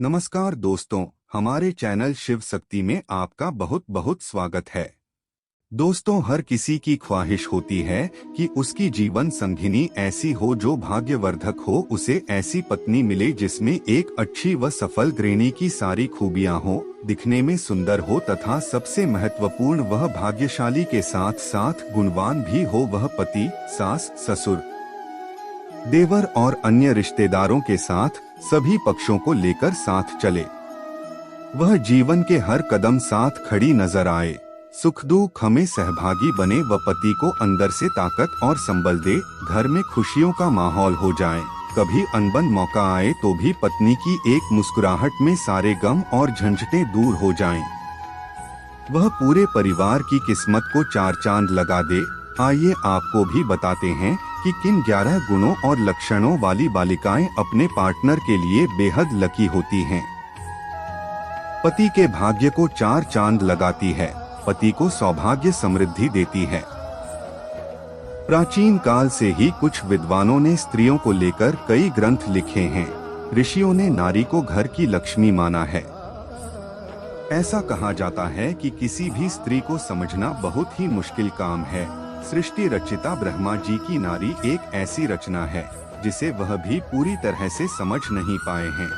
नमस्कार दोस्तों, हमारे चैनल शिव शक्ति में आपका बहुत बहुत स्वागत है। दोस्तों, हर किसी की ख्वाहिश होती है कि उसकी जीवन संगिनी ऐसी हो जो भाग्यवर्धक हो, उसे ऐसी पत्नी मिले जिसमें एक अच्छी व सफल गृहिणी की सारी खूबियां हो, दिखने में सुंदर हो तथा सबसे महत्वपूर्ण वह भाग्यशाली के साथ साथ गुणवान भी हो। वह पति, सास, ससुर, देवर और अन्य रिश्तेदारों के साथ सभी पक्षों को लेकर साथ चले। वह जीवन के हर कदम साथ खड़ी नजर आए, सुख दुख में सहभागी बने व पति को अंदर से ताकत और संबल दे, घर में खुशियों का माहौल हो जाए। कभी अनबन मौका आए तो भी पत्नी की एक मुस्कुराहट में सारे गम और झंझटें दूर हो जाएं। वह पूरे परिवार की किस्मत को चार चांद लगा दे। आइए आपको भी बताते हैं कि किन 11 गुणों और लक्षणों वाली बालिकाएं अपने पार्टनर के लिए बेहद लकी होती हैं। पति के भाग्य को चार चांद लगाती है, पति को सौभाग्य समृद्धि देती है। प्राचीन काल से ही कुछ विद्वानों ने स्त्रियों को लेकर कई ग्रंथ लिखे हैं। ऋषियों ने नारी को घर की लक्ष्मी माना है। ऐसा कहा जाता है कि किसी भी स्त्री को समझना बहुत ही मुश्किल काम है। सृष्टि रचिता ब्रह्मा जी की नारी एक ऐसी रचना है जिसे वह भी पूरी तरह से समझ नहीं पाए हैं।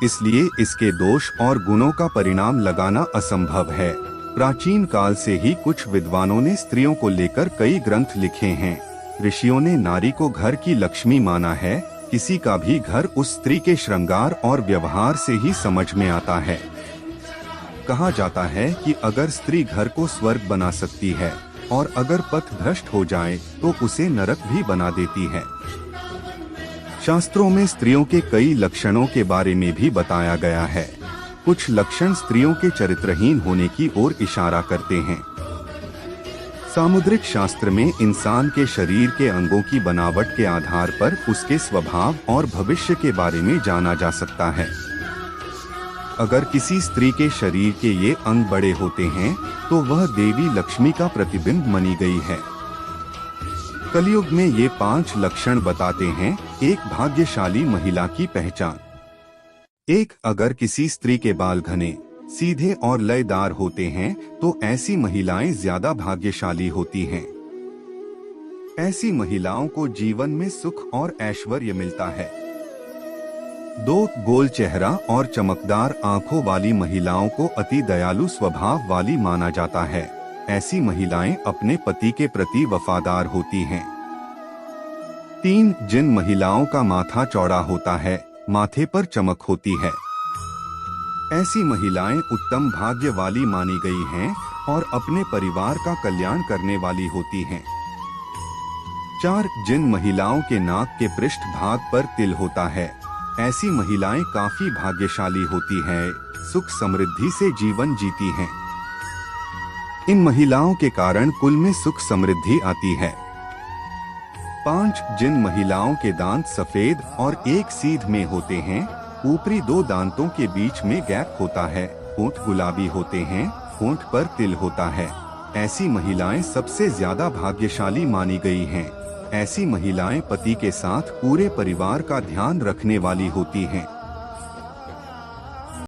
इसलिए इसके दोष और गुणों का परिणाम लगाना असंभव है। प्राचीन काल से ही कुछ विद्वानों ने स्त्रियों को लेकर कई ग्रंथ लिखे हैं। ऋषियों ने नारी को घर की लक्ष्मी माना है। किसी का भी घर उस स्त्री के श्रृंगार और व्यवहार से ही समझ में आता है। कहा जाता है कि अगर स्त्री घर को स्वर्ग बना सकती है और अगर पथ भ्रष्ट हो जाए तो उसे नरक भी बना देती है। शास्त्रों में स्त्रियों के कई लक्षणों के बारे में भी बताया गया है। कुछ लक्षण स्त्रियों के चरित्रहीन होने की ओर इशारा करते हैं। सामुद्रिक शास्त्र में इंसान के शरीर के अंगों की बनावट के आधार पर उसके स्वभाव और भविष्य के बारे में जाना जा सकता है। अगर किसी स्त्री के शरीर के ये अंग बड़े होते हैं तो वह देवी लक्ष्मी का प्रतिबिंब मानी गई है। कलयुग में ये 5 लक्षण बताते हैं। एक, भाग्यशाली महिला की पहचान। 1. अगर किसी स्त्री के बाल घने, सीधे और लयदार होते हैं तो ऐसी महिलाएं ज्यादा भाग्यशाली होती हैं। ऐसी महिलाओं को जीवन में सुख और ऐश्वर्य मिलता है। 2. गोल चेहरा और चमकदार आंखों वाली महिलाओं को अति दयालु स्वभाव वाली माना जाता है। ऐसी महिलाएं अपने पति के प्रति वफादार होती हैं। 3. जिन महिलाओं का माथा चौड़ा होता है, माथे पर चमक होती है, ऐसी महिलाएं उत्तम भाग्य वाली मानी गई हैं और अपने परिवार का कल्याण करने वाली होती हैं। 4. जिन महिलाओं के नाक के पृष्ठ भाग पर तिल होता है, ऐसी महिलाएं काफी भाग्यशाली होती हैं, सुख समृद्धि से जीवन जीती हैं। इन महिलाओं के कारण कुल में सुख समृद्धि आती है। 5. जिन महिलाओं के दांत सफेद और एक सीध में होते हैं, ऊपरी 2 दांतों के बीच में गैप होता है, होंठ गुलाबी होते हैं, होंठ पर तिल होता है, ऐसी महिलाएं सबसे ज्यादा भाग्यशाली मानी गई हैं। ऐसी महिलाएं पति के साथ पूरे परिवार का ध्यान रखने वाली होती हैं।